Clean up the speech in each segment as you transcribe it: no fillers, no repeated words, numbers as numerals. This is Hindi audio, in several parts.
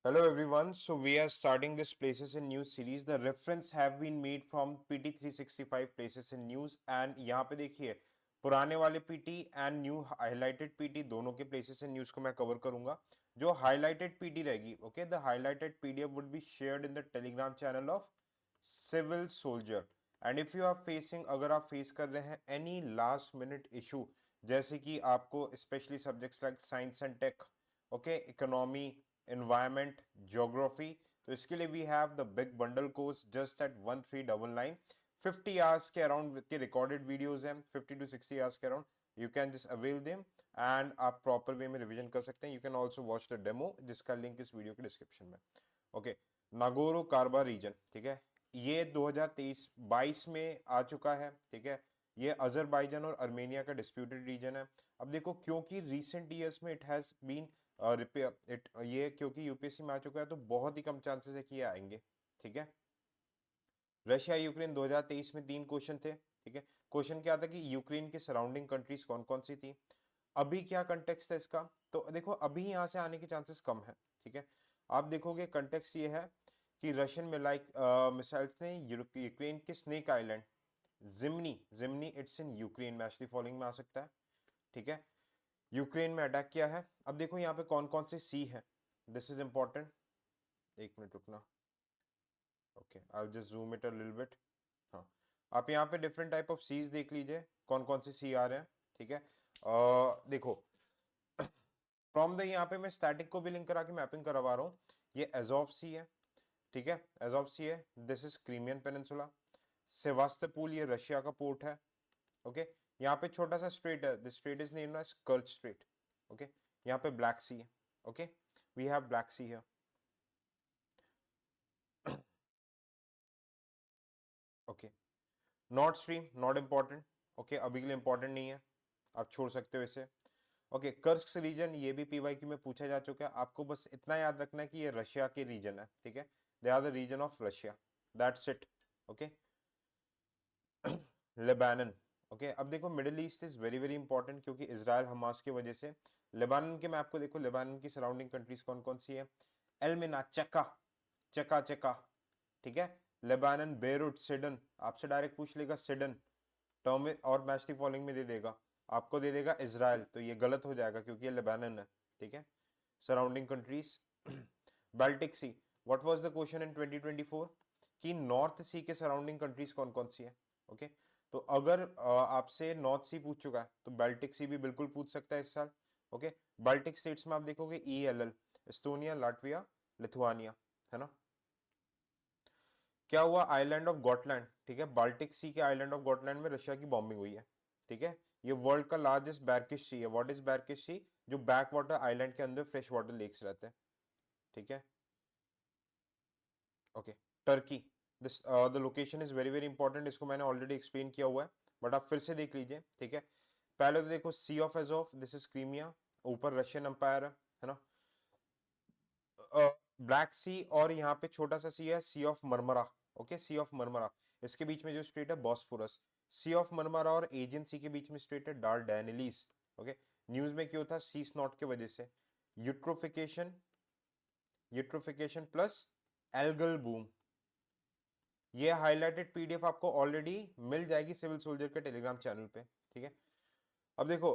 Hello everyone. So we are starting this Places in News series. The reference have been made from PT 365 Places in News and यहाँ पे देखिए पुराने वाले PT and new highlighted PT दोनों के प्लेसेस इन न्यूज को मैं कवर करूंगा. जो हाईलाइटेड PT रहेगी, okay, the highlighted PDF would be shared in the Telegram channel of civil soldier. And if you are facing, अगर आप फेस कर रहे हैं एनी लास्ट मिनट इशू, जैसे कि आपको specially subjects like science and tech, okay, economy, environment, geography, तो इसके लिए we have the big bundle course just at 1399. 50 hours के अराउंड के रिकॉर्डेड वीडियोस हैं, 50 to 60 आवर्स के around. You can just avail them and आप प्रॉपर वे में रिवीजन कर सकते हैं. You can also watch the demo जिसका लिंक इस वीडियो के डिस्क्रिप्शन में. ओके, नागोरो कारबा रीजन, ठीक है, ये 2023-22 में आ चुका है. ठीक है, ये अजरबैजान और अर्मेनिया का डिस्प्यूटेड रीजन है. अब देखो, क्योंकि रिसेंट ईयर्स में it has been repair it, ये क्योंकि यूपीएससी में आ चुका है तो बहुत ही कम चांसेस है कि ये आएंगे. ठीक है, रशिया यूक्रेन 2023 में 3 क्वेश्चन थे. ठीक है, क्वेश्चन क्या था कि यूक्रेन के सराउंडिंग कंट्रीज कौन कौन सी थी. अभी क्या कंटेक्स्ट है इसका, तो देखो अभी यहां से आने के चांसेस कम है. ठीक है, आप देखोगे कंटेक्स्ट ये है कि रशियन मिसाइल्स ने यूक्रेन के snake island, Jimny Jimny it's in Ukraine, match the following में आ सकता है. ठीक है, यूक्रेन में अटैक किया है. अब देखो यहाँ पे कौन कौन से सी है, दिस इज इंपॉर्टेंट. एक मिनट रुकना. Okay, I just zoom it a little bit. हाँ, आप यहाँ पे डिफरेंट टाइप ऑफ सीज देख लीजिए, कौन कौन से सी आ रहे हैं. ठीक है, देखो फ्रॉम द, यहाँ पे मैं स्टैटिक को भी लिंक करा के मैपिंग करवा रहा हूँ. ये एजोव सी है. ठीक है, एजोव सी है. This is Crimean peninsula. Sevastopol ये रशिया का पोर्ट है. ओके, यहाँ पे छोटा सा स्ट्रेट है, this strait is named as Kerch Strait. Okay, यहाँ पे ब्लैक सी है. Okay, we have Black Sea है. Okay, North Stream not important. Okay, अभी के लिए इंपॉर्टेंट नहीं है, आप छोड़ सकते हो इसे. ओके, कर्स्क रीजन ये भी पीवाईक्यू में पूछा जा चुका है. आपको बस इतना याद रखना है कि ये रशिया के रीजन है. ठीक है, they are the region of Russia, that's it. Okay, Lebanon. Okay, अब देखो Middle East is very very important क्योंकि इसराइल हमास की वजह से. लेबानन के मैप को देखो, लेबानन की सराउंडिंग कंट्रीज कौन कौन सी है. एलमिना, चक्का, चक्का चक्का. ठीक है, लेबानन, बेरूट, सिडन, आपसे डायरेक्ट पूछ लेगा सिडन टर्म और मैच दी फॉलोइंग में दे देगा, आपको दे देगा इसराइल, तो ये गलत हो जाएगा क्योंकि ये लेबानन है. ठीक है, surrounding countries. Baltic Sea, what was the question in 2024 कि नॉर्थ सी के सराउंडिंग कंट्रीज कौन कौन सी है. ओके, तो अगर आपसे नॉर्थ सी पूछ चुका है तो बाल्टिक सी भी बिल्कुल पूछ सकता है इस साल. ओके, बाल्टिक स्टेट्स में आप देखोगे ELL, एस्टोनिया, लाटविया, लिथुआनिया, है ना. क्या हुआ, आइलैंड ऑफ गॉटलैंड. ठीक है, बाल्टिक सी के आइलैंड ऑफ गॉटलैंड में रशिया की बॉम्बिंग हुई है. ठीक है, ये वर्ल्ड का लार्जेस्ट बैरकिश सी है. व्हाट इज बैरकिश सी, जो बैक वाटर आइलैंड के अंदर फ्रेश वाटर लेक्स रहते हैं. ठीक है, okay, Turkey, this the location is very very important, इसको मैंने ऑलरेडी एक्सप्लेन किया हुआ है बट आप फिर से देख लीजिए. ठीक है, पहले तो देखो सी ऑफ एजोफ, दिस इज क्रीमिया, ऊपर रशियन अंपायर है ना. ब्लैक सी और यहाँ पे छोटा सा सी है, sea of Marmara. Okay, sea of Marmara, इसके बीच में जो स्ट्रेट है बॉस्फोरस. सी ऑफ मरमरा और एजियन सी के बीच में स्ट्रेट है डारडेनिलीज. ओके, न्यूज में क्यों था, सी स्नॉट के वजह से. Eutrophication, eutrophication plus algal boom. ये हाईलाइटेड PDF आपको ऑलरेडी मिल जाएगी सिविल सोल्जर के टेलीग्राम चैनल पे. ठीक है, अब देखो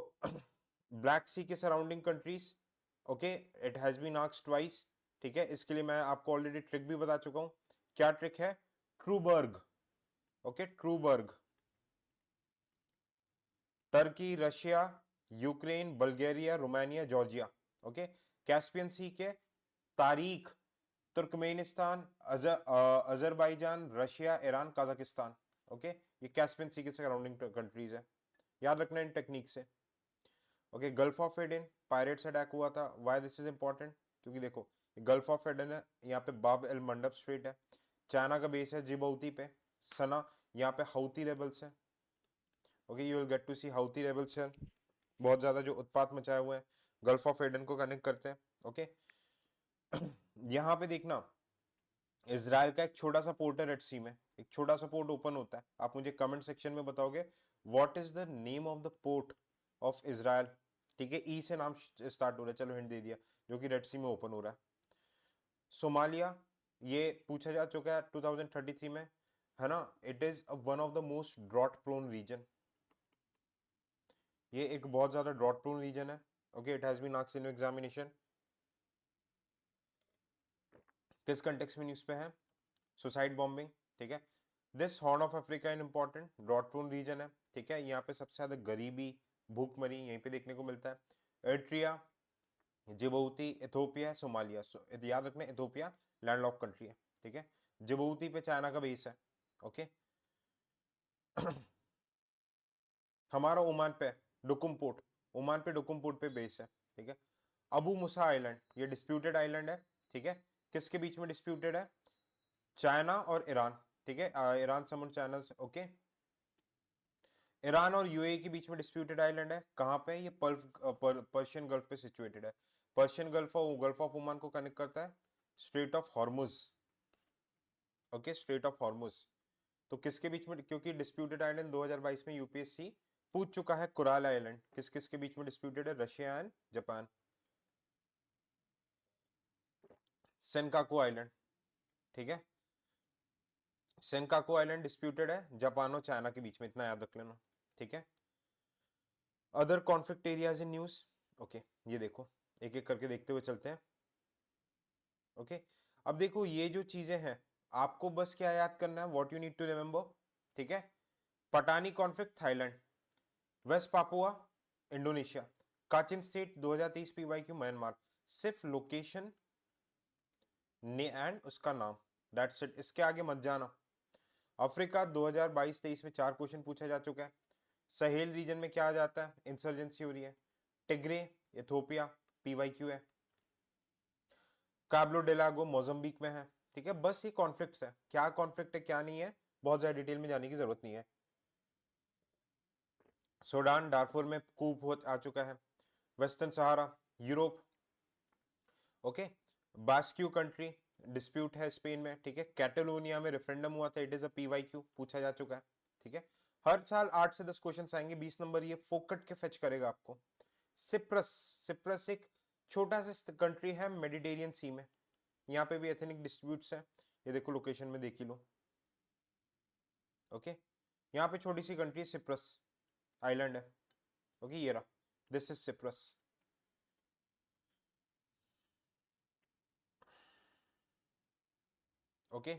ब्लैक सी के surrounding countries. Okay, it has been asked twice. ठीक है, इसके लिए मैं आपको ऑलरेडी ट्रिक भी बता चुका हूं. क्या ट्रिक है, ट्रूबर्ग. ओके, ट्रूबर्ग. Turkey, Russia, Ukraine, Bulgaria, Romania, Georgia. Okay, Caspian sea के तारीख, Turkmenistan, Azerbaijan, Russia, Iran, Kazakhstan. Okay, ये कैस्पियन सी के सराउंडिंग कंट्रीज है, याद रखना इन टेक्निक से. Okay, gulf of Aden, pirates attack हुआ था. व्हाई दिस इज इंपॉर्टेंट, क्योंकि देखो गल्फ ऑफ एडन है, यहाँ पे बाब एल मंडब स्ट्रेट है, चाइना का बेस है जिबौती पे. सना, यहाँ पे हाउती रेबल्स है. Okay, you will get to see Houthi rebels है, बहुत ज्यादा जो उत्पात मचाए हुए हैं, गल्फ ऑफ एडन को कनेक्ट करते हैं. ओके, यहाँ पे देखना, इसराइल का एक छोटा सा पोर्ट है रेड सी में, एक छोटा सा पोर्ट ओपन होता है. आप मुझे कमेंट सेक्शन में बताओगे what is the name of the port of Israel. ठीक है, ई से नाम स्टार्ट हो रहा है, चलो हिंट दे दिया, जो कि रेड सी में ओपन हो रहा है. सोमालिया ये पूछा जा चुका है 2033 में, है ना। It is one of the most drought prone region, ये एक बहुत ज्यादा ड्रॉट प्रोन रीजन है। Okay, it has been asked in examination. किस कंटेक्स्ट में न्यूज़ पे है? सुसाइड बॉम्बिंग, ठीक है। This Horn of Africa in important drought prone region है, ठीक है। यहाँ पे सबसे ज्यादा गरीबी, भूखमरी यहीं पे देखने को मिलता है। Eritrea, Djibouti, Ethiopia, Somalia. याद रखना, इथोपिया लैंडलॉक कंट्री है, ठीक है। जिबूती पे चाइना का बेस है, ओके। हमारा ओमान पे डुकुम पोर्ट, ओमान पे डुकुम पोर्ट पे बेस है, ठीक है। अबू मुसा आइलैंड, ये डिस्प्यूटेड आइलैंड है, ठीक है। किसके बीच में डिस्प्यूटेड है? चाइना और ईरान, ठीक है। ईरान समुद्र, चाइना, ओके। ईरान और यूएई के बीच में डिस्प्यूटेड आइलैंड है, कहां पे? ये पर्शियन गल्फ पे सिचुएटेड है। पर्शियन गल्फ और गल्फ ऑफ ओमान को कनेक्ट करता है Strait of Hormuz, okay, straight of Hormuz. तो किसके बीच में? क्योंकि डिस्प्यूटेड आइलैंड 2022 में यूपीएससी पूछ चुका है। कुराल आइलैंड किस किस के बीच में डिस्प्यूटेड है? Russia and Japan. Senkaku island, ठीक है। सेनकाकू आइलैंड डिस्प्यूटेड है जापान और चाइना के बीच में, इतना याद रख लेना, ठीक है। Other conflict areas in news, okay, ये देखो एक एक करके देखते हुए चलते हैं, ओके। अब देखो ये जो चीजें हैं आपको बस क्या याद करना है, what you need to remember, ठीक है। Patani conflict Thailand, West Papua Indonesia, Kachin State 2023 PYQ Myanmar. सिर्फ लोकेशन ने एंड उसका नाम, दैट्स इट, इसके आगे मत जाना। अफ्रीका 2022-23 में 4 क्वेश्चन पूछा जा चुका है। सहेल रीजन में क्या आ जाता है? इंसर्जेंसी हो रही है। टिग्रे इथोपिया पीवाईक्यू है। काब्लो डेलागो मोजाम्बिक में है, ठीक है। बस ये कॉन्फ्लिक्ट्स है, क्या कॉन्फ्लिक्ट है क्या नहीं है बहुत ज्यादा डिटेल में जाने की जरूरत नहीं है। सूडान डार्फुर में कूप हो आ चुका है। वेस्टर्न सहारा यूरोप, ओके। बास्क्यू कंट्री डिस्प्यूट है स्पेन में, ठीक है। कैटलोनिया में रेफरेंडम हुआ था, इट इज अ पीवाईक्यू, पूछा जा चुका है, ठीक है। हर साल 8 से 10 क्वेश्चन आएंगे, 20 नंबर ये फोकट के फेच करेगा आपको। सिप्रस, सिप्रस एक छोटा सा कंट्री है मेडिटेरियन सी में, यहाँ पे भी एथनिक डिस्प्यूट्स है, ये देखो लोकेशन में देख ही लो, ओके। यहाँ पे छोटी सी कंट्री सिप्रस आइलैंड है, ओके, ये रहा, this is Cyprus, okay.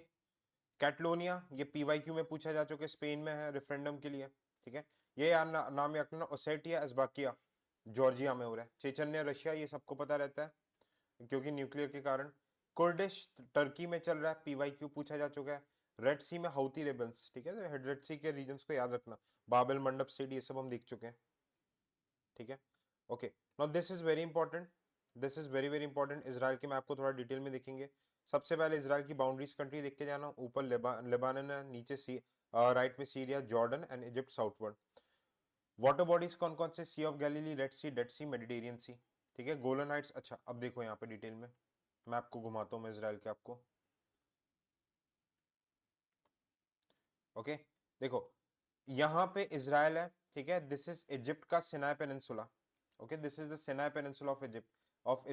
Catalonia ये पीवाईक्यू में पूछा जा चुका है, स्पेन में है रेफरेंडम के लिए, ठीक है। ये यार नाम याद रखना, ओसेटिया अज़बाकिया जॉर्जिया में हो रहा है। चेचन्या रशिया, ये सबको पता रहता है क्योंकि न्यूक्लियर के कारण। कुर्दिश टर्की में चल रहा है, पीवाईक्यू पूछा जा चुका है। रेड सी में हाउती रेबल्स, ठीक है। तो रेड सी के रीजन्स को याद रखना, बाबेल मंडप स्टेट, ये सब हम देख चुके हैं, ठीक है। Okay, now this is very important, this is very very important. Israel के मैप को थोड़ा डिटेल में देखेंगे। सबसे पहले इसराइल की बाउंड्रीज कंट्री देख के जाना, ऊपर लेबानन है, नीचे सी राइट में Syria, Jordan and Egypt southward. Water bodies कौन कौन से? Sea of Galilee, red sea, dead sea, Mediterranean sea, ठीक है। गोलन हाइट्स, अच्छा अब देखो यहाँ पे डिटेल में मैप को घुमाता हूँ मैं इसराइल के आपको, ओके। देखो यहाँ पे इसराइल है, ठीक है। दिस इज इजिप्ट का Sinai peninsula, okay, this is the Sinai peninsula of Egypt, of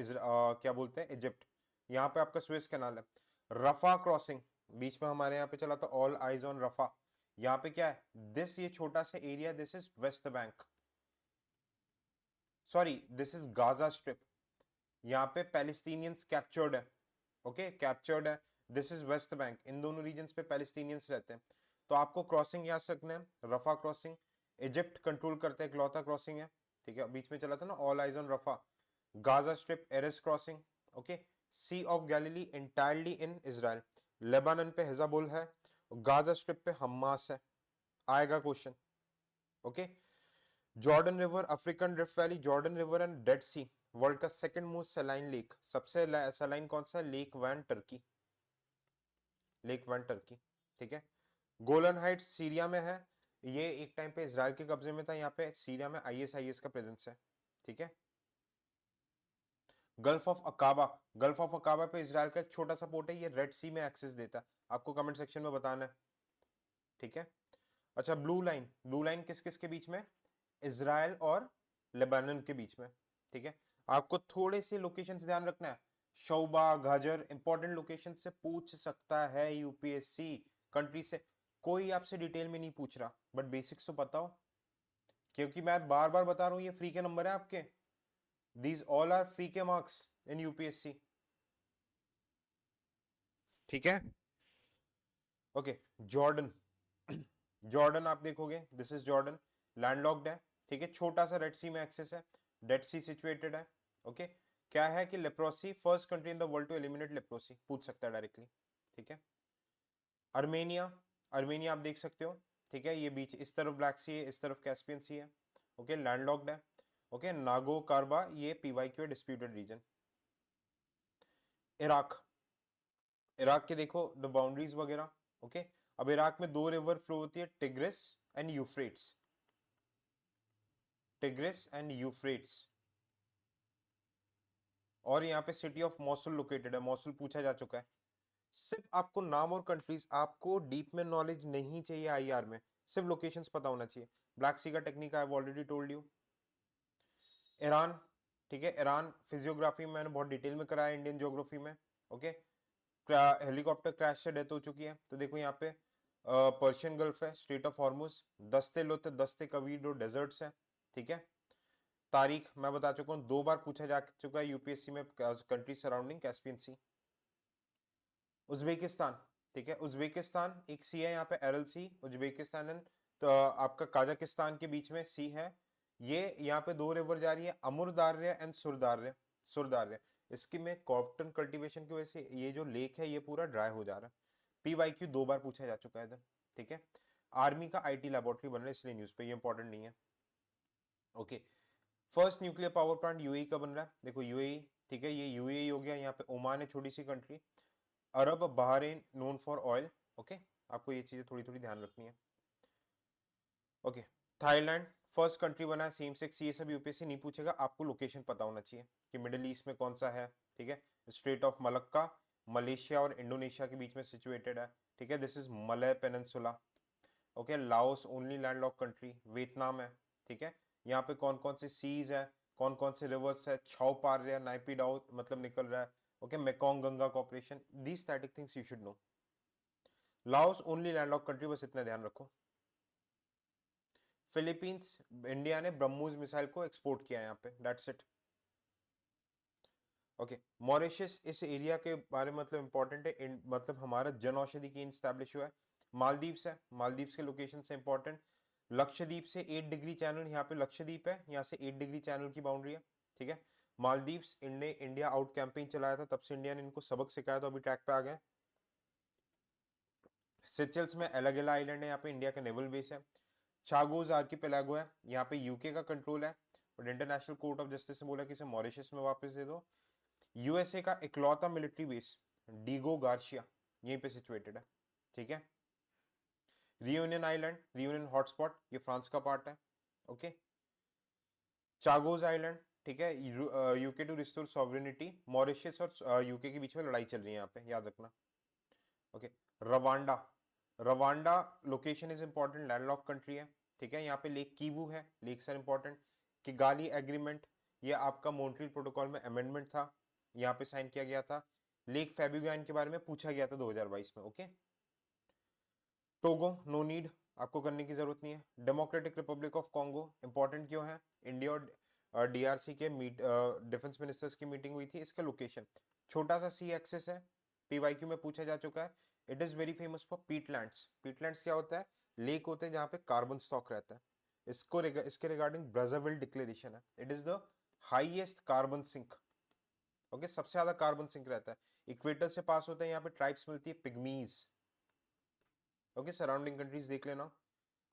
क्या बोलते हैं, इजिप्ट। यहाँ पे आपका स्वेज कैनाल है। रफा क्रॉसिंग बीच में हमारे यहाँ पे चला था, ऑल आइज ऑन रफा। यहाँ पे क्या है? दिस ये छोटा सा area, this is West Bank, sorry this is Gaza strip. यहाँ पे पैलेस्टीनियंस कैप्चर्ड है, ओके, कैप्चर्ड है। दिस इज वेस्ट बैंक, इन दोनों रीजन्स पे पैलेस्टीनियंस रहते हैं। तो आपको क्रॉसिंग याद रखना है, रफा क्रॉसिंग इजिप्ट कंट्रोल करता है, इकलौता क्रॉसिंग है, ठीक है। बीच में चला था ना all eyes on Rafah. Gaza strip Erez crossing, okay. Sea of Galilee entirely in Israel. Lebanon पे हिजबुल है, गाजा स्ट्रिप पे हमास है, आएगा question, okay. Jordan river, African rift valley, Jordan river and dead sea, world का सेकंड मोस्ट सलाइन लेक। सबसे सलाइन कौन सा? Lake Van Turkey, lake Van Turkey, ठीक है। गोलन हाइट्स सीरिया में है, ये एक टाइम पे इजराइल के कब्जे में था, यहाँ पे सीरिया में आईएसआईएस का प्रेजेंस है, ठीक है। Gulf of Aqaba, gulf of Aqaba पे इजराइल का एक छोटा सा पोर्ट है, ये रेड सी में एक्सेस देता है, आपको कमेंट सेक्शन में बताना है, ठीक है। अच्छा ब्लू लाइन, ब्लू लाइन किस किस के बीच में? इजराइल और लेबानन के बीच में, ठीक है। आपको थोड़े से लोकेशंस ध्यान रखना है। शोबा, घाजर, इंपॉर्टेंट लोकेशन से पूछ सकता है यूपीएससी। कंट्री से कोई आपसे डिटेल में नहीं पूछ रहा, बट बेसिक्स तो पता हो, क्योंकि मैं बार बार बता रहा हूं ये फ्री के नंबर है आपके। दीज ऑल आर फ्री के मार्क्स इन यूपीएससी। ठीक है, ओके। जॉर्डन, जॉर्डन आप देखोगे, दिस इज जॉर्डन, लैंडलॉक्ड है, ठीक है, छोटा सा रेड सी में एक्सेस है, डेड सी सिचुएटेड है, ओके। क्या है कि leprosy, first country in the world to eliminate leprosy, पूछ सकता है डायरेक्टली, ठीक है। अर्मेनिया, अर्मेनिया आप देख सकते हो, ठीक है, ये बीच इस तरफ ब्लैक सी है, इस तरफ कैस्पियन सी है, ओके, लैंडलॉक्ड है, ओके। नागो कार्बा, ये PYQ disputed region. Iraq, Iraq के देखो द बाउंड्रीज वगैरह, ओके। अब इराक में दो रिवर फ्लो होती है, Tigris and Euphrates, Tigris and Euphrates. और यहाँ पे सिटी ऑफ मौसुल लोकेटेड है, मौसुल पूछा जा चुका है। सिर्फ आपको नाम और कंट्रीज, आपको डीप में नॉलेज नहीं चाहिए आईआर में, सिर्फ लोकेशंस पता होना चाहिए। ब्लैक सी का technique I have already told you. Iran, ठीक है, ईरान फिजियोग्राफी में मैंने बहुत डिटेल में कराया, इंडियन ज्योग्राफी में, ओके। हेलीकॉप्टर क्रैश से डेथ हो चुकी है, तो देखो यहाँ पे पर्शियन गल्फ है, स्ट्रेट ऑफ हॉर्मुज, दस्ते लोते दस्ते कवीर डेजर्ट्स है, ठीक है। तारीख मैं बता चुका हूँ, 2 बार पूछा जा चुका है यूपीएससी में, कंट्री सराउंडिंग कैस्पियन सी। उज्बेकिस्तान, ठीक है, उज्बेकिस्तान एक सी है यहाँ पे, एरल सी, उज्बेकिस्तान एंड तो आपका काजाकिस्तान के बीच में सी है। ये यहाँ पे दो रिवर जा रही है, अमुरदार्य एंड सुरदार्य, सुरदार्य। इसकी में कॉटन कल्टीवेशन की वजह से ये जो लेक है ये पूरा ड्राई हो जा रहा है। पीवाईक्यू 2 बार पूछा जा चुका है इधर, ठीक है। आर्मी का आईटी लैबोरेटरी बन रहा है इसलिए न्यूज पे, ये इंपॉर्टेंट नहीं है, okay. First nuclear power plant UAE का बन रहा है, देखो यूएई, ठीक है, ये यूएई हो गया। यहाँ पे ओमान है, छोटी सी country. Arab Bahrain known for oil, okay. आपको ये चीजें थोड़ी थोड़ी ध्यान रखनी है, ओके। थाईलैंड फर्स्ट कंट्री बना है सेम सेक्स, ये सब यूपीएससी नहीं पूछेगा, आपको लोकेशन पता होना चाहिए कि मिडिल ईस्ट में कौन सा है, ठीक है। स्ट्रेट ऑफ मलक्का, मलेशिया और इंडोनेशिया के बीच में सिचुएटेड है, ठीक है, this is Malay Peninsula, okay. Laos only landlock country, Vietnam है, ठीक है। यहाँ पे कौन कौन से सीज है, कौन कौन से रिवर्स है, छाव पार रहा है, नाइपीडाउ मतलब निकल रहा है, okay. Mekong Ganga corporation, these static things you should know. Laos only landlock country, बस इतना ध्यान रखो। फिलीपींस, इंडिया ने ब्रह्मोस मिसाइल को एक्सपोर्ट किया है यहाँ पे, दैट्स इट, ओके। मॉरिशस इस एरिया के बारे में मतलब इंपॉर्टेंट है, मतलब हमारा जन औषधि केंद्र स्टैब्लिश हुआ है। मालदीव्स है, मालदीव्स के लोकेशन से इंपॉर्टेंट। लक्षद्वीप से 8 डिग्री चैनल, यहाँ पे लक्षद्वीप है, यहाँ से 8 डिग्री चैनल की बाउंड्री है, ठीक है। मालदीव्स इंडिया आउट कैंपेन चलाया था, तब से इंडिया ने इनको सबक सिखाया, तो अभी ट्रैक पे आ गए। सिचल्स में एलागेला आइलैंड है, यहाँ पे इंडिया का नेवल बेस है। चागोज आर्किपेलागो है, यहाँ पे यूके का कंट्रोल है, but international court of justice ने बोला कि इसे मॉरिशस में वापस दे दो। यूएसए का इकलौता मिलिट्री बेस डीगो गार्शिया यहीं पे सिचुएटेड है, ठीक है। रियूनियन आइलैंड, रियूनियन हॉटस्पॉट, ये फ्रांस का पार्ट है, ओके। चागोज आइलैंड, ठीक है, UK to restore sovereignty, Mauritius और यूके के बीच में लड़ाई चल रही है यहाँ पे, याद रखना, okay. Rwanda, Rwanda location is important, landlock country है, ठीक है। यहाँ पे लेक कीवू है, lakes are important. Kigali agreement, ये आपका मॉन्ट्रियल प्रोटोकॉल में अमेंडमेंट था, यहाँ पे साइन किया गया था। लेक फेबिगुआन के बारे में पूछा गया था 2022 में, ओके। टोगो, नो नीड, आपको करने की जरूरत नहीं है। Democratic Republic of Congo important क्यों है, इंडिया और डीआरसी के डिफेंस मिनिस्टर्स की मीटिंग हुई थी, इसका लोकेशन छोटा सा सी एक्सेस है, पीवाईक्यू में पूछा जा चुका है। It is very famous for peatlands, peatlands क्या होता है, लेक होते हैं जहाँ पे कार्बन स्टॉक रहता है। इसके रिगार्डिंग ब्राज़ाविल डिक्लेरेशन है, it is the highest carbon sink, okay, सबसे ज्यादा कार्बन सिंक रहता है। इक्वेटर से पास होता है, यहाँ पे ट्राइब्स मिलती है पिग्मीज, ओके। सराउंडिंग कंट्रीज देख लेना,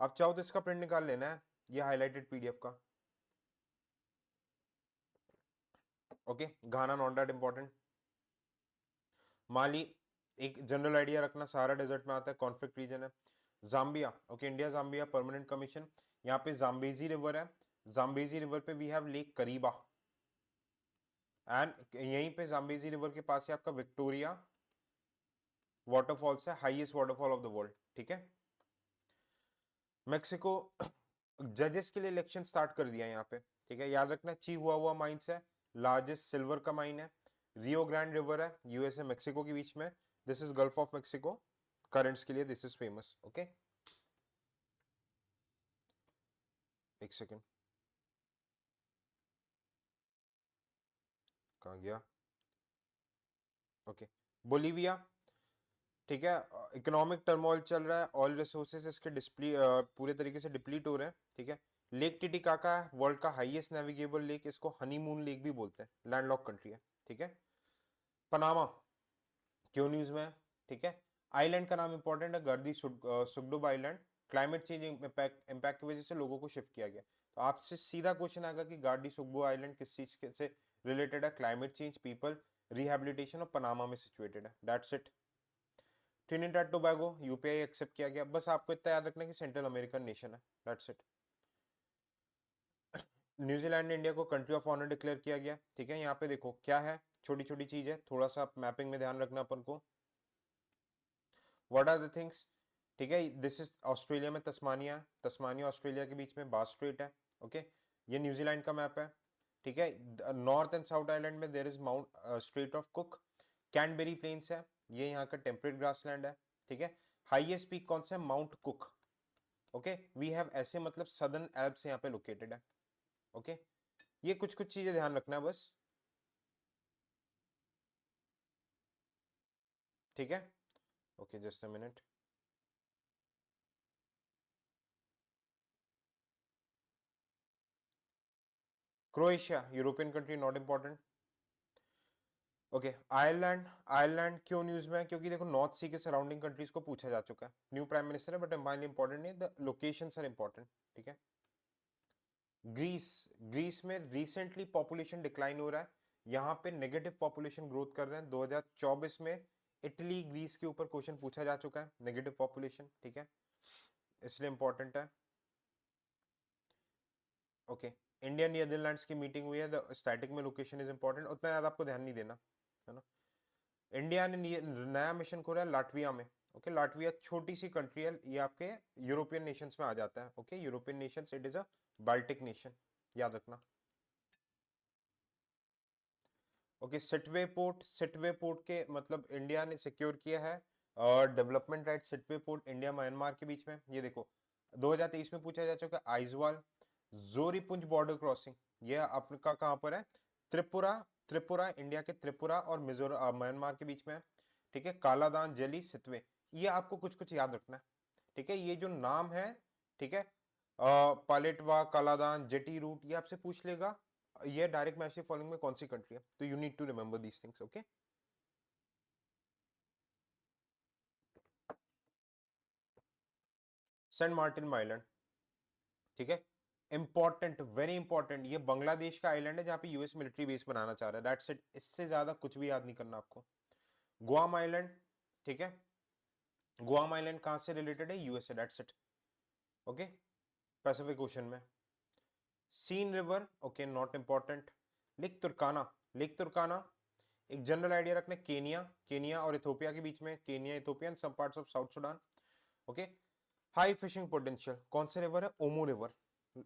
आप चाहो तो इसका प्रिंट निकाल लेना है, ये हाईलाइटेड पीडीएफ का, okay. Ghana not that important. Mali एक जनरल आइडिया रखना, सहारा डेजर्ट में आता है, कॉन्फ्लिक्ट रीजन है। Zambia, okay, India Zambia permanent commission, यहाँ पे जाम्बेजी रिवर है, जाम्बेजी रिवर पे we have lake Kariba, and यहीं पे जाम्बेजी रिवर के पास है आपका विक्टोरिया वाटरफॉल्स है, highest waterfall of the world, ठीक है। मेक्सिको जजेस के लिए इलेक्शन स्टार्ट कर दिया यहाँ पे, ठीक है, याद रखना। ची हुआ माइंस है, लार्जेस्ट सिल्वर का माइन है। रियो ग्रैंड रिवर है, यूएसए मेक्सिको के बीच में, this is gulf of Mexico, currents के लिए दिस इज फेमस। ओके, एक सेकेंड, कहाँ गया? ओके, बोलीविया, ठीक है, इकोनॉमिक टर्मोइल चल रहा है, ऑयल रिसोर्सेज इसके पूरे तरीके से डिप्लीट हो रहे हैं, ठीक है। लेक टिटिकाका वर्ल्ड का हाईएस्ट नेविगेबल लेक, इसको हनीमून लेक भी बोलते हैं, लैंडलॉक कंट्री है, ठीक है। पनामा क्यों न्यूज में है, ठीक है। आइलैंड का नाम इंपॉर्टेंट है, गर्दी सुगडुब आइलैंड, क्लाइमेट चेंज इम्पैक्ट की वजह से लोगों को शिफ्ट किया गया। तो आपसे सीधा क्वेश्चन आएगा कि गार्डी सुगबो आइलैंड किस चीज से रिलेटेड है, क्लाइमेट चेंज, पीपल, रिहेबिलिटेशन और पनामा में सिचुएटेड है, that's it. Trinidad Tobago UPI accept किया गया, बस आपको इतना याद रखना कि सेंट्रल अमेरिकन नेशन है, दैट्स इट। न्यूजीलैंड ने इंडिया को कंट्री ऑफ ऑनर डिक्लेयर किया गया, ठीक है। यहाँ पे देखो क्या है, छोटी छोटी चीज है, थोड़ा सा मैपिंग में ध्यान रखना अपन को। व्हाट आर द थिंग्स, ठीक है, दिस इज ऑस्ट्रेलिया में तस्मानिया, तस्मानिया ऑस्ट्रेलिया के बीच में बास स्ट्रेट है, ओके। ये न्यूजीलैंड का मैप है, ठीक है। नॉर्थ एंड साउथ आइलैंड में there is Mount Strait of Cook, Canterbury plains है, ये यहाँ का टेम्परेट ग्रासलैंड है, ठीक है। हाईएस्ट पीक कौन सा है, Mount Cook, okay. We have ऐसे मतलब सदर्न एल्प्स यहाँ पे लोकेटेड है, ओके। ये कुछ कुछ चीजें ध्यान रखना है बस, ठीक है। Okay, just a minute. Croatia European country, not important, okay. Ireland, Ireland क्यों न्यूज में है, क्योंकि देखो नॉर्थ सी के सराउंडिंग कंट्रीज को पूछा जा चुका है, न्यू प्राइम मिनिस्टर है बट एम्पायरली इंपॉर्टेंट नहीं, द लोकेशंस आर इंपॉर्टेंट, ठीक है। ग्रीस, ग्रीस में रिसेंटली पॉपुलेशन डिक्लाइन हो रहा है, यहाँ पे नेगेटिव पॉपुलेशन ग्रोथ कर रहे हैं, 2024 में इटली ग्रीस के ऊपर क्वेश्चन पूछा जा चुका है, नेगेटिव पॉपुलेशन, ठीक है, इसलिए इंपॉर्टेंट है, ओके। इंडिया नीदरलैंड्स की मीटिंग हुई है, द स्टैटिक में लोकेशन इज इंपॉर्टेंट, उतना ज्यादा आपको ध्यान नहीं देना, है ना। इंडिया ने नया मिशन खोला है लाटविया में, ओके। लाटविया छोटी सी कंट्री है, ये आपके यूरोपियन नेशंस में आ जाता है, okay. European Nations, it is a Baltic nation, याद रखना, okay. Sittwe port, Sittwe port के मतलब इंडिया ने सिक्योर किया है और development right, Sittwe port India Myanmar के बीच में, ये देखो 2023 में पूछा जा चुका है। आइजवाल, जोरीपुंज बॉर्डर क्रॉसिंग, ये आपका कहां पर है, त्रिपुरा, त्रिपुरा इंडिया के त्रिपुरा और मिजोरम म्यांमार के बीच में है, ठीक है। कालादान, जेली, सितवे, ये आपको कुछ कुछ याद रखना है, ठीक है। ये जो नाम है, ठीक है, पालेटवा, कालादान, जेटी रूट, ये आपसे पूछ लेगा ये डायरेक्ट मैच फॉलोइंग में कौन सी कंट्री है, तो you need to remember these things, okay. Saint Martin island, ठीक है, इंपॉर्टेंट, वेरी इंपॉर्टेंट, ये बांग्लादेश का आइलैंड है जहां पे यूएस मिलिट्री बेस बनाना चाह रहा है, दैट्स इट, इससे ज्यादा कुछ भी याद नहीं करना आपको। गुआम आइलैंड, ठीक है, गुआम आइलैंड कहां से रिलेटेड है, USA, that's it, okay, Pacific ocean में। Seine river, okay, not important. Lake Turkana, lake Turkana, एक जनरल आइडिया रखना, केनिया, केनिया और इथोपिया के बीच में, Kenya, Ethiopia and some parts of South Sudan, okay. High fishing potential, कौन से रिवर है, ओमो रिवर,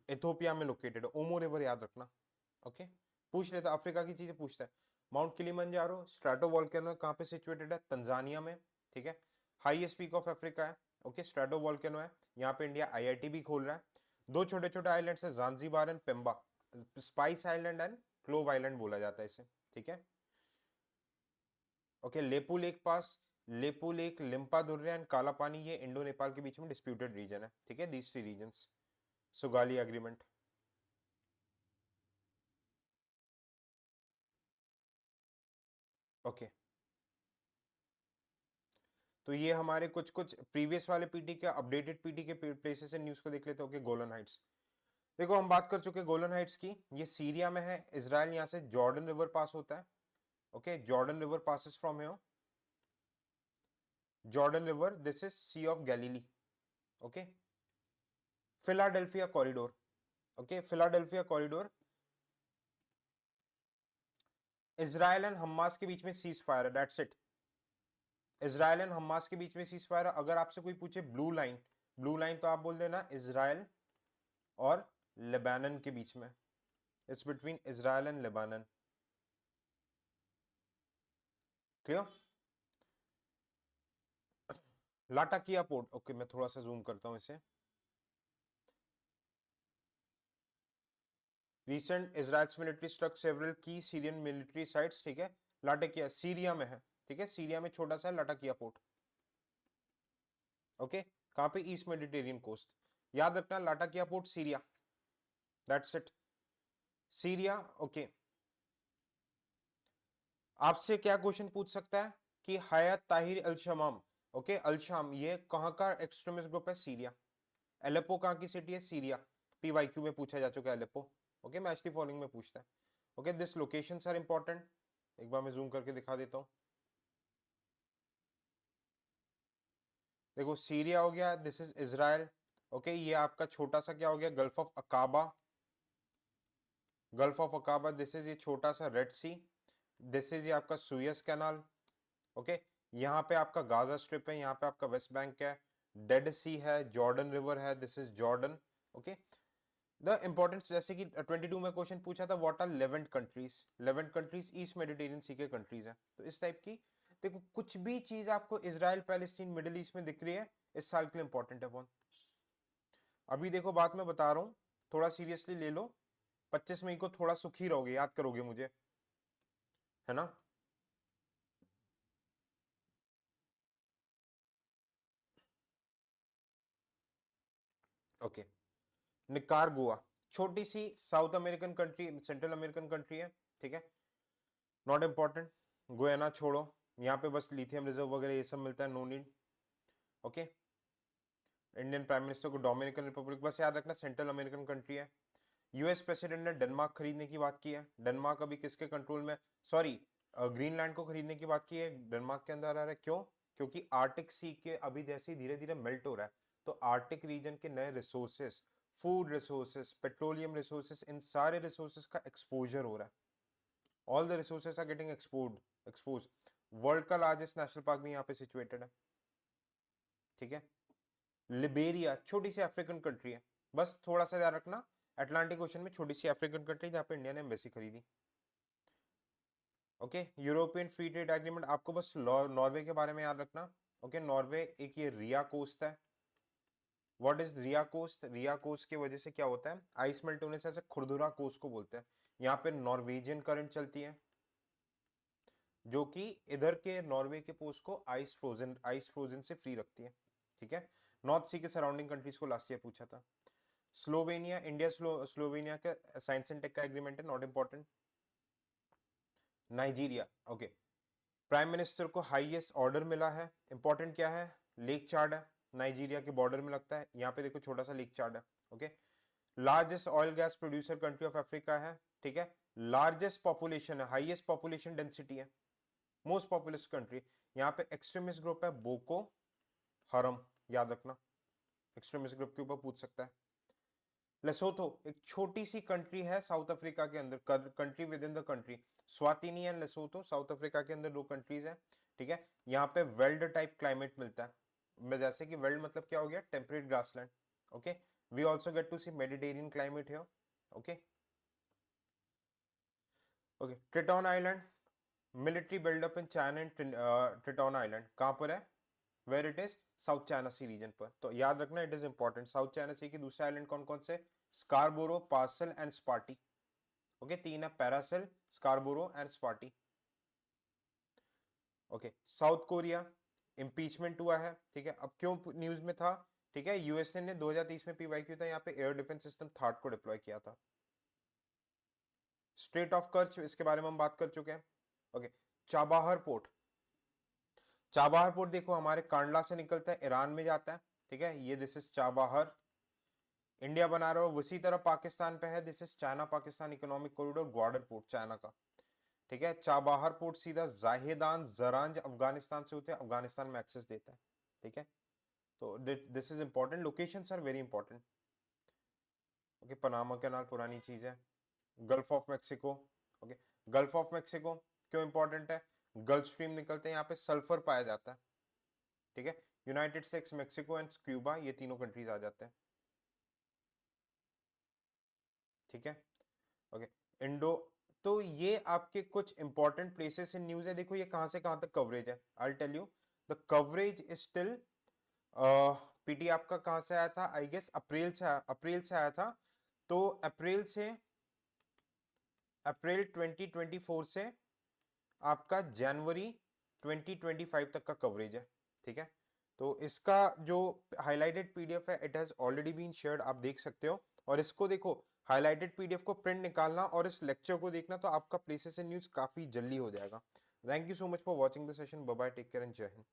इथोपिया में लोकेटेड है, ओमो रिवर याद रखना, ओके। पूछ लेता, अफ्रीका की चीजें पूछता है। माउंट किलिमंजारो स्ट्रेटो वोल्केनो कहाँ पे सिचुएटेड है, तंजानिया में, ठीक है। हाईएस्ट पीक ऑफ अफ्रीका है, ओके, स्ट्रेटो वोल्केनो है, यहाँ पे इंडिया आईआईटी भी खोल रहा है। दो छोटे छोटे आइलैंड्स है, Zanzibar and Pemba, spice island and clove island बोला जाता है इसे, ठीक है, okay. Lipulekh pass, Lipulekh, Limpiyadhura and Kalapani, ये इंडो नेपाल के बीच में डिस्प्यूटेड रीजन है, ठीक है, these three regions, Sugauli agreement, okay. तो ये हमारे कुछ कुछ प्रीवियस वाले पीटी के, अपडेटेड पीटी के प्लेसेस एंड न्यूज को देख लेते हो, ओके। गोलन हाइट्स, देखो हम बात कर चुके गोलन हाइट्स की, ये सीरिया में है, इजराइल यहाँ से जॉर्डन रिवर पास होता है, okay, Jordan river passes from here, Jordan river, this is Sea of Galilee, okay. Philadelphia corridor, okay, Philadelphia corridor, Israel and Hamas के बीच में सीज फायर है, that's it, Israel and Hamas के बीच में सीज फायर है। अगर आपसे कोई पूछे ब्लू लाइन, ब्लू लाइन तो आप बोल देना इजराइल और लेबानन के बीच में, it's between Israel and Lebanon, clear? Latakia port, okay मैं थोड़ा सा जूम करता हूं इसे। Recent Israel military struck several की सीरियन मिलिट्री साइट्स, ठीक है। लाटाकिया सीरिया में है, ठीक है, सीरिया में छोटा सा लाटाकिया पोर्ट, ओके। कहां पे? East Mediterranean coast. याद रखना Latakia port Syria, that's it, Syria, okay. आपसे क्या क्वेश्चन पूछ सकता है कि हयात ताहिर अल शमाम, ओके, अल शाम ये कहां का एक्सट्रीमिस्ट ग्रुप है? सीरिया। एलेपो कहां की सिटी है? सीरिया। पीवाईक्यू में पूछा जा चुका है Aleppo, okay, match the following में पूछता है, okay. This locations are important, एक बार मैं जूम करके दिखा देता हूं। देखो सीरिया हो गया, दिस इज इजराइल, ओके। ये आपका छोटा सा क्या हो गया? Gulf of Aqaba, gulf of Aqaba, this is ये छोटा सा रेड सी, दिस इज ये आपका सुएज कैनाल, ओके। यहाँ पे आपका गाजा स्ट्रिप है, यहाँ पे आपका वेस्ट बैंक है, डेड सी है, जॉर्डन रिवर है, this is Jordan, okay. The importance, जैसे कि 22 में क्वेश्चन पूछा था, what are Levant countries? Levant countries east Mediterranean sea के कंट्रीज है, तो इस टाइप की। देखो कुछ भी चीज आपको इजराइल पैलेस्टीन मिडिल ईस्ट में दिख रही है, इस साल के लिए इंपॉर्टेंट है कौन? अभी देखो बात मैं बता रहा हूँ, थोड़ा सीरियसली ले लो, 25 मई को थोड़ा सुखी रहोगे, याद करोगे मुझे, है ना? ओके, निकारागुआ, छोटी सी South American country, central American country है, ठीक है, नॉट इंपॉर्टेंट। गुयाना छोड़ो, यहाँ पे बस लिथियम रिजर्व वगैरह ये सब मिलता है, no need, okay. Indian prime minister को डोमिनिकन रिपब्लिक, बस याद रखना सेंट्रल अमेरिकन कंट्री है। यूएस प्रेसिडेंट ने डेनमार्क खरीदने की बात की है, डेनमार्क अभी किसके कंट्रोल में? सॉरी, ग्रीनलैंड को खरीदने की बात की है, डेनमार्क के अंदर आ रहा है, क्यों? क्योंकि आर्टिक सी के अभी जैसे धीरे धीरे मेल्ट हो रहा है, तो आर्टिक रीजन के नए resources, food resources, petroleum resources, इन सारे रिसोर्सेस का एक्सपोजर हो रहा है, all the resources are getting expose. World का लार्जेस्ट नेशनल पार्क भी यहाँ पे सिचुएटेड है, ठीक है। लिबेरिया छोटी सी अफ्रीकन कंट्री है, बस थोड़ा सा ध्यान रखना, अटलांटिक ओशन में छोटी सी अफ्रीकन कंट्री जहाँ पे इंडिया ने एम्बेसी खरीदी, okay. European free trade agreement, आपको बस नॉर्वे के बारे में याद रखना, ओके। नॉर्वे एक ये रिया कोस्ट है। What is ria coast? Ria coast की वजह से क्या होता है, आइस मेल्ट होने से ऐसे खुरदुरा कोस्ट को बोलते हैं। यहाँ पे नॉर्वेजियन करंट चलती है, जो कि इधर के नॉर्वे के पोस्ट को आइस फ्रोजन से फ्री रखती है, ठीक है। नॉर्थ सी के सराउंडिंग कंट्रीज को लास्ट ईयर पूछा था। स्लोवेनिया, इंडिया स्लोवेनिया का साइंस एंड टेक का एग्रीमेंट है, not important. Nigeria, okay, prime minister को हाईएस्ट ऑर्डर मिला है, इंपॉर्टेंट क्या है? लेक चार्ट है, नाइजीरिया के बॉर्डर में लगता है, यहाँ पे देखो छोटा सा लेक चार्ट है, okay. Largest oil gas producer country of Africa है, ठीक है। लार्जेस्ट पॉपुलेशन है, हाईएस्ट पॉपुलेशन डेंसिटी है, मोस्ट पॉपुलस कंट्री। यहाँ पे एक्सट्रीमिस्ट ग्रुप है बोको हरम, याद रखना, एक्सट्रीमिस्ट ग्रुप के ऊपर पूछ सकता है। लेसोथो एक छोटी सी कंट्री है साउथ अफ्रीका के अंदर, country with in the country, स्वातिनी and Lesotho south Africa के अंदर दो कंट्रीज है, ठीक है। यहाँ पे वेल्ड टाइप क्लाइमेट मिलता है, जैसे कि वेल्ड मतलब क्या हो गया? Temperate grassland, okay. We also get to see Mediterranean climate here, okay. Okay, Triton island, military buildup in China and Triton island कहां पर है? Where it is? South China sea region पर, तो याद रखना it is important. South China sea के दूसरे आइलैंड कौन कौन से? Scarborough, Paracel and Spratly, okay. तीन है, Paracel, Scarborough and Spratly, okay. South Korea, impeachment हुआ है, ठीक है, अब क्यों न्यूज में था? ठीक है, यूएसए ने 2030 में पीवाईक्यू था, यहाँ पे एयर डिफेंस सिस्टम थर्ड को डिप्लॉय किया था। स्ट्रेट ऑफ कर्च, इसके बारे में हम बात कर चुके हैं, ओके। चाबाहर पोर्ट, चाबाहर पोर्ट देखो हमारे कांडला से निकलता है, ईरान में जाता है, ठीक है, ये दिस इज चाबाहर, इंडिया बना रहा हो उसी तरह पाकिस्तान पे है, this is China Pakistan economic corridor, Gwadar port China का, ठीक है। चाबाहर पोर्ट सीधा जाहिदान जरांज अफगानिस्तान से होते हैं, अफगानिस्तान में एक्सेस देता है, ठीक है। तो this is important, locations are very important, okay. Panama canal पुरानी चीज है, Gulf of Mexico, okay. Gulf of Mexico क्यों इंपॉर्टेंट है? गल्फ स्ट्रीम निकलते हैं, यहाँ पे सल्फर पाया जाता है, ठीक है। United states, Mexico and Cuba, ये तीनों कंट्रीज आ जाते हैं, ठीक है, ओके। इंडो तो ये आपके कुछ इंपॉर्टेंट प्लेसेस इन न्यूज है। देखो ये कहां से कहां तक कवरेज है। I tell you the coverage is still, PT आपका कहां से आया था, आई गेस अप्रैल से आया था। तो अप्रैल 2024 से आपका जनवरी 2025 तक का कवरेज है। ठीक है, तो इसका जो हाईलाइटेड पीडीएफ है it has already been shared, आप देख सकते हो। और इसको देखो, हाईलाइटेड पीडीएफ को प्रिंट निकालना और इस लेक्चर को देखना, तो आपका प्लेसेस इन न्यूज काफी जल्दी हो जाएगा। Thank you so much for watching the session. Bye bye, take care and जय हिंद।